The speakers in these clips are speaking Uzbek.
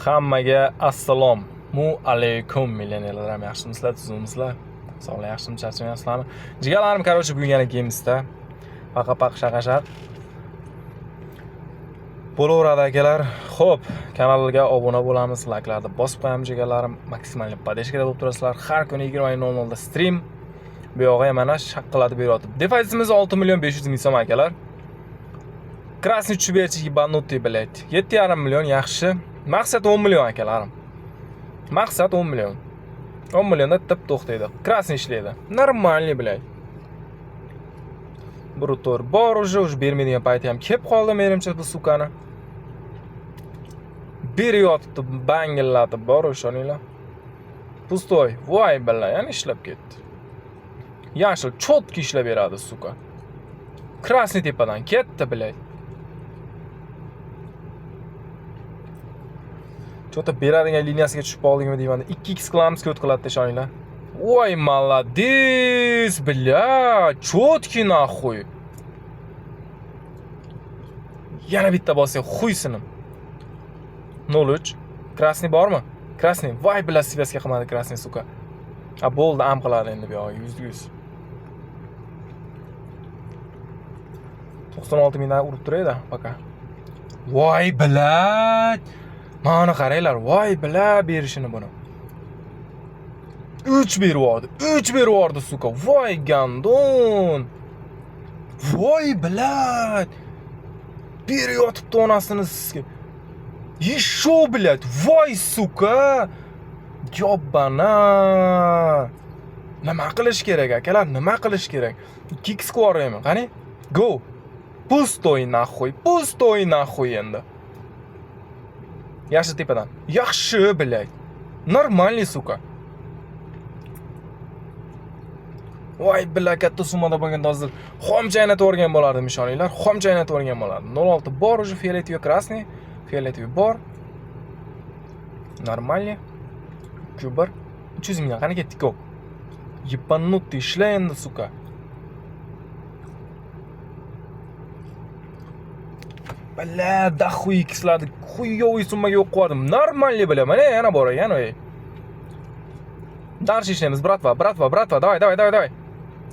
Hammaga assalomu alaykum millionerlar, yaxshimisizlar, tuzukmisizlar? Sog'lik, yaxshimi, charchamayapsizlarmi? Jigarlarim, короче, bugun yana gamesda. Paqa-paq shaqashaq. Bo'laveradi akalar. Xo'p, kanalga obuna bo'lamiz, like'larni bosib qo'yamiz jigarlarim. Maksimal podeshkada bo'lib turasizlar. Har kuni 20:00 da stream. Bu yo'g'a mana shaqqalatib beryapti. Defizimiz 6.500.000 so'm akalar. Krasniy chubechik ебанутый, блядь. 7,5 million yaxshi. Maqsad 10 million akalarim. Maqsad 10 million. 10 millionda tip to'xtaydi. Krasniy ishlaydi. Normalniy, блядь. Brutor bor уже bermaydigan payti ham kelib qoldi menimcha bu sukani. Beryapti, bangillatib bor o'shoninglar. Pustoy. Voy balla, yana ishlab ketdi. Yashil chotki ishlab beradi suka. Krasniy tepadan ketdi, блядь. Cho'ta beradigan liniyasiga tushib qoldingmi deyman. 2x qilamiz, ko't qiladi ishoninglar. Voy молодец, bля, chotki naxuy. Yana bitta bosing, xuysinim. 03. Krasniy bormi? Krasniy. Voy bля, svязка qilmadi krasniy suka. A bo'ldi, am qiladi endi bu yo'q, 100%. 96 mingdan urib turaydi, baka. Voy bля. Mana qaranglar, voy bля berishini buni. 3 berib yubordi suka. Voy gandon. Voy bля. Beryotibdi onasini sizga. Еще, блядь, voy suka. Jobbana. Nima qilish kerak akalar? Nima qilish kerak? 2x qo'yaymi? Qani? Go. Pustoy naxuy endi. Yaxshi tepadan. Yaxshi, блядь. Normalniy suka. Voy billa, katta summada bo'lganda hozir xomchaynatib o'rgan bo'lardim ishoninglar. Xomchaynatib o'rgan bo'lardim. 06 bor, уже фиолетовый красный, фиолетовый bor. Normalniy. Kubar 300 ming qani ketdik ko'p. Ебанутый ishlar endi suka. Balla, daxuy xlarni xuyoviy summaga yo'q qo'ydim. Normalniy billa. Mana yana bor ekan o'y. Дальше ishlaymiz, bratva, давай.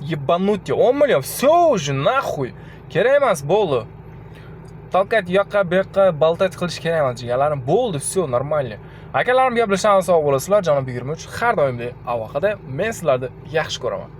Ебанутый, 10 million, всё уже нахуй. Kerak emas, bo'ldi. Talqat yoqqa, bu yoqqa baltat qilish kerak emas, jigarlarim. Bo'ldi, всё, нормально. Akalarim gaplashamiz, sog' bo'lasizlar, jonim 23. Har doimdek avvaqada men sizlarni yaxshi ko'raman.